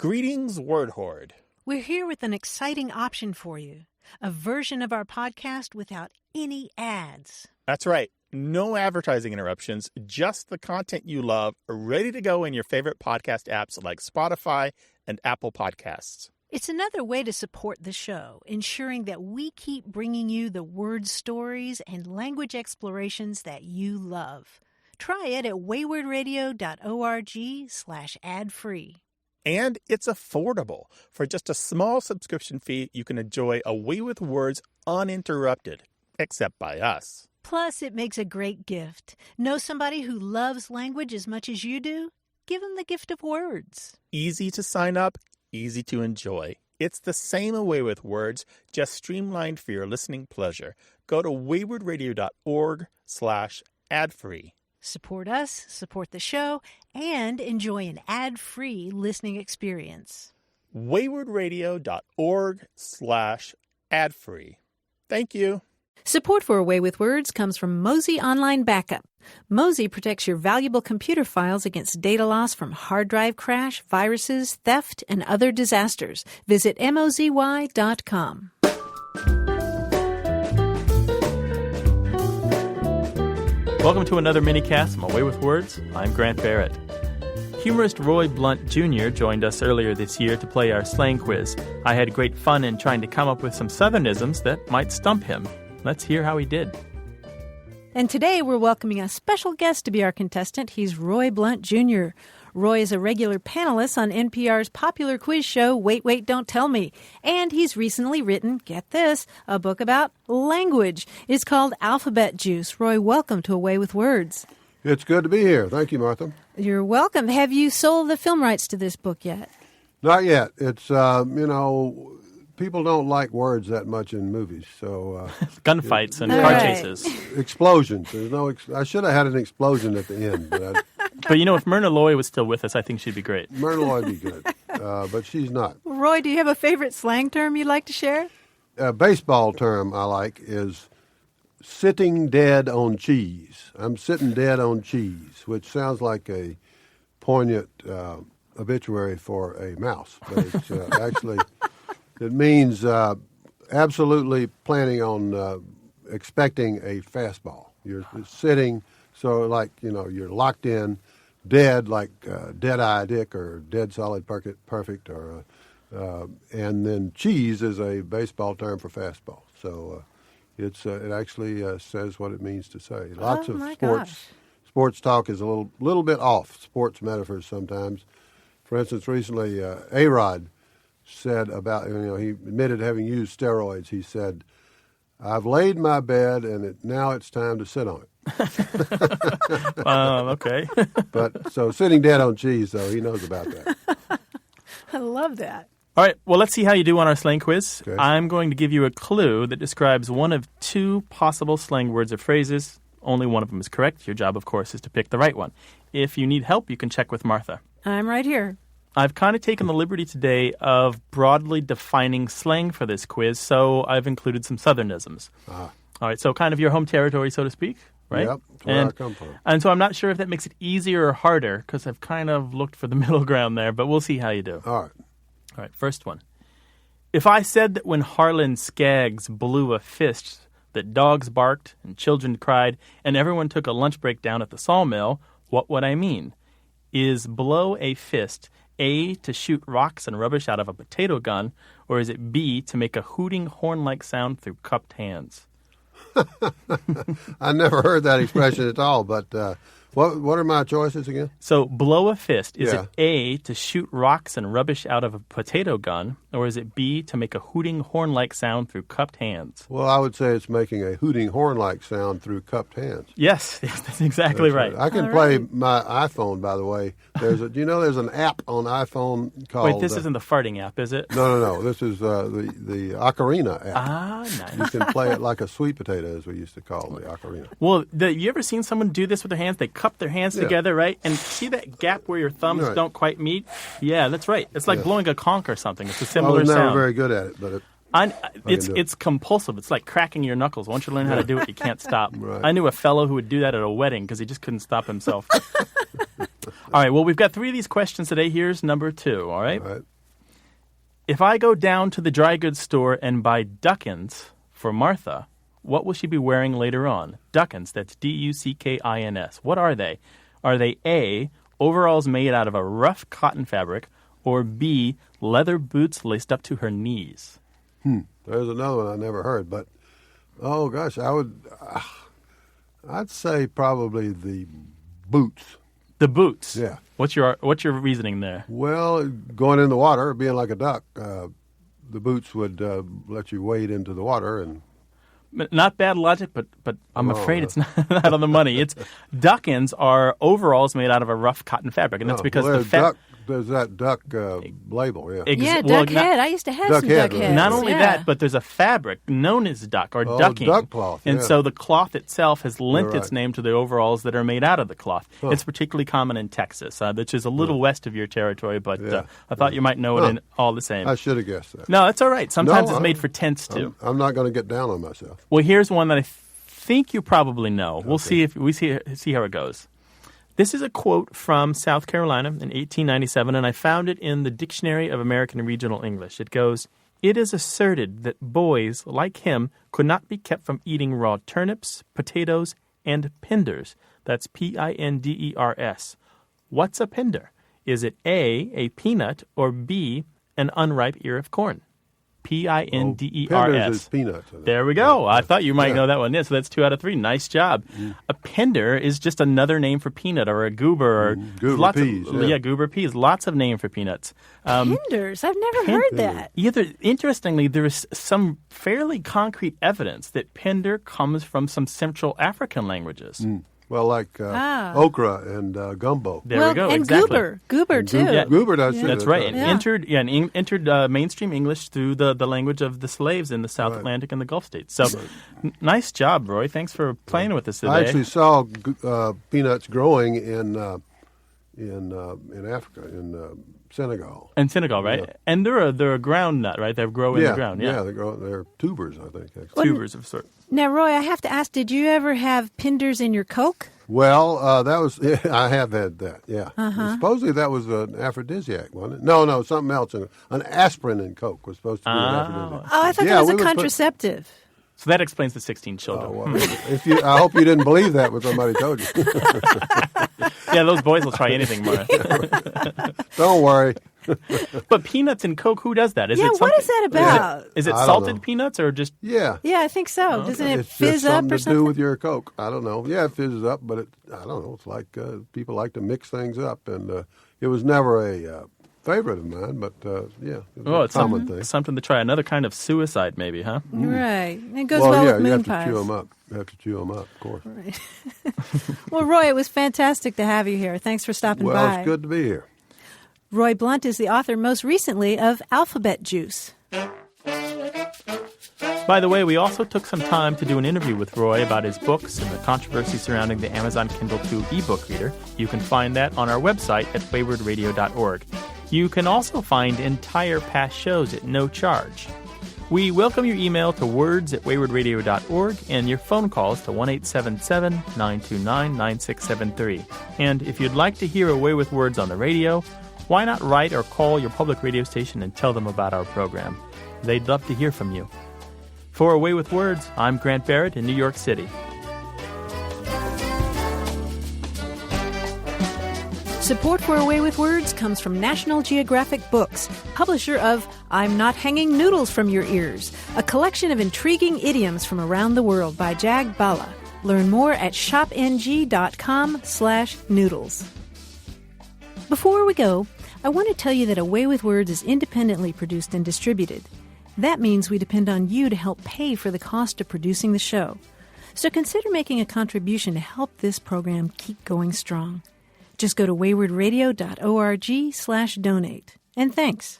Greetings, Word Horde. We're here with an exciting option for you. A version of our podcast without any ads. That's right. No advertising interruptions, just the content you love, ready to go in your favorite podcast apps like Spotify and Apple Podcasts. It's another way to support the show, ensuring that we keep bringing you the word stories and language explorations that you love. Try it at waywordradio.org/ad-free. And it's affordable. For just a small subscription fee, you can enjoy A Way with Words uninterrupted, except by us. Plus, it makes a great gift. Know somebody who loves language as much as you do? Give them the gift of words. Easy to sign up, easy to enjoy. It's the same A Way with Words, just streamlined for your listening pleasure. Go to waywordradio.org/ad-free. Support us, support the show, and enjoy an ad-free listening experience. waywordradio.org/ad-free. Thank you. Support for A Way with Words comes from Mozy Online Backup. Mozy protects your valuable computer files against data loss from hard drive crash, viruses, theft, and other disasters. Visit mozy.com. Welcome to another minicast from A Way with Words. I'm Grant Barrett. Humorist Roy Blount Jr. joined us earlier this year to play our slang quiz. I had great fun in trying to come up with some Southernisms that might stump him. Let's hear how he did. And today we're welcoming a special guest to be our contestant. He's Roy Blount Jr. Roy is a regular panelist on NPR's popular quiz show, Wait, Wait, Don't Tell Me. And he's recently written, get this, a book about language. It's called Alphabet Juice. Roy, welcome to A Way with Words. It's good to be here. Thank you, Martha. You're welcome. Have you sold the film rights to this book yet? Not yet. It's, people don't like words that much in movies. So gunfights and car chases. Explosions. There's no. I should have had an explosion at the end. But if Myrna Loy was still with us, I think she'd be great. Myrna Loy would be good. But she's not. Roy, do you have a favorite slang term you'd like to share? A baseball term I like is sitting dead on cheese. I'm sitting dead on cheese, which sounds like a poignant obituary for a mouse. But it's actually, it means absolutely planning on expecting a fastball. You're sitting, so like, you're locked in, dead, like dead-eye Dick or dead solid perfect, or and then cheese is a baseball term for fastball. So it actually says what it means to say. Lots of sports talk is a little bit off, sports metaphors sometimes. For instance, recently A-Rod said about, he admitted having used steroids. He said, "I've laid my bed and now it's time to sit on it." Okay. But so sitting dead on cheese, though, he knows about that. I love that. All right, well, let's see how you do on our slang quiz. Okay. I'm going to give you a clue that describes one of two possible slang words or phrases. Only one of them is correct. Your job, of course, is to pick the right one. If you need help, you can check with Martha. I'm right here. I've kind of taken the liberty today of broadly defining slang for this quiz, so I've included some Southernisms. All right, so kind of your home territory, so to speak, right? Yep, that's where I come from. And so I'm not sure if that makes it easier or harder, because I've kind of looked for the middle ground there, but we'll see how you do. All right, first one. If I said that when Harlan Skaggs blew a fist, that dogs barked and children cried and everyone took a lunch break down at the sawmill, what would I mean? Is blow a fist A, to shoot rocks and rubbish out of a potato gun, or is it B, to make a hooting horn-like sound through cupped hands? I never heard that expression at all, but what are my choices again? So blow a fist, is it A, to shoot rocks and rubbish out of a potato gun, or is it B, to make a hooting horn-like sound through cupped hands? Well, I would say it's making a hooting horn-like sound through cupped hands. Yes, that's exactly right. I can play my iPhone, by the way. There's an app on iPhone called... Wait, this isn't the farting app, is it? No. This is the ocarina app. Ah, nice. You can play it like a sweet potato, as we used to call the ocarina. Well, you ever seen someone do this with their hands? They cup their hands together, right? And see that gap where your thumbs don't quite meet? Yeah, that's right. It's like blowing a conch or something. It's a similar sound. I was never very good at it, but it's compulsive. It's like cracking your knuckles. Once you learn how to do it, you can't stop. Right. I knew a fellow who would do that at a wedding because he just couldn't stop himself. All right, well, we've got 3 of these questions today. Here's number 2, all right? All right. If I go down to the dry goods store and buy duckins for Martha, what will she be wearing later on? Duckins, that's Duckins. What are they? Are they A, overalls made out of a rough cotton fabric, or B, leather boots laced up to her knees? There's another one I never heard, but oh gosh, I'd say probably the boots. The boots. Yeah. What's your reasoning there? Well, going in the water, being like a duck, the boots would let you wade into the water and. Not bad logic, but I'm afraid it's not on the money. It's duckins are overalls made out of a rough cotton fabric, and that's because there's that duck label, yeah. Duck head. I used to have some duck heads. Not only that, but there's a fabric known as duck or ducking. Duck cloth, and yeah. so the cloth itself has lent You're its right. name to the overalls that are made out of the cloth. Huh. It's particularly common in Texas, which is a little west of your territory, but Yeah. I thought you might know it in all the same. I should have guessed that. No, it's all right. Sometimes it's made for tents, too. I'm not going to get down on myself. Well, here's one that I think you probably know. We'll see if we see how it goes. This is a quote from South Carolina in 1897, and I found it in the Dictionary of American Regional English. It goes, "It is asserted that boys like him could not be kept from eating raw turnips, potatoes, and pinders." That's Pinders. What's a pinder? Is it A peanut, or B, an unripe ear of corn? Pinders. Pinders is peanuts. There we go. Yeah. I thought you might Yeah. know that one. Yeah, so that's 2 out of 3. Nice job. A pinder is just another name for peanut, or a goober, or Goober peas. goober peas. Lots of name for peanuts. Pinders. I've never heard that. Interestingly, there is some fairly concrete evidence that pinder comes from some Central African languages. Well, like okra and gumbo. There we go. And exactly. goober too. Yeah. Goober does too. That's right. And Yeah. entered mainstream English through the language of the slaves in the South Atlantic and the Gulf states. So, nice job, Roy. Thanks for playing with us today. I actually saw peanuts growing in Africa, in Senegal. In Senegal, right? Yeah. And they're a ground nut, right? They grow in the ground. Yeah, they're tubers, I think. Actually. tubers of sort. Now, Roy, I have to ask, did you ever have pinders in your Coke? Well, that was I have had that. Yeah, supposedly that was an aphrodisiac, wasn't it? No, something else. An aspirin in Coke was supposed to be an aphrodisiac. Oh, I thought that was a contraceptive. So that explains the 16 children. Oh, well, I hope you didn't believe that when somebody told you. Yeah, those boys will try anything, Mara. Don't worry. But peanuts and Coke, who does that? What is that about? Is it I don't salted know. peanuts or just... Yeah. Yeah, I think so. Doesn't it It's fizz just up something or to something? do with your Coke. I don't know. Yeah, it fizzes up, but I don't know. It's like people like to mix things up, and it was never a favorite of mine, but yeah, it's a common thing. Something to try. Another kind of suicide, maybe, huh? Right. It goes well with you moon have pies. to chew them up. You have to chew them up, of course. Right. Well, Roy, it was fantastic to have you here. Thanks for stopping by. Well, it's good to be here. Roy Blount is the author, most recently, of Alphabet Juice. By the way, we also took some time to do an interview with Roy about his books and the controversy surrounding the Amazon Kindle 2 ebook reader. You can find that on our website at waywordradio.org. You can also find entire past shows at no charge. We welcome your email to words@waywordradio.org and your phone calls to 1-877-929-9673. And if you'd like to hear A Way with Words on the radio, why not write or call your public radio station and tell them about our program? They'd love to hear from you. For A Way with Words, I'm Grant Barrett in New York City. Support for A Way with Words comes from National Geographic Books, publisher of I'm Not Hanging Noodles from Your Ears, a collection of intriguing idioms from around the world by Jag Bala. Learn more at shopng.com/noodles. Before we go, I want to tell you that A Way with Words is independently produced and distributed. That means we depend on you to help pay for the cost of producing the show. So consider making a contribution to help this program keep going strong. Just go to waywordradio.org/donate. And thanks.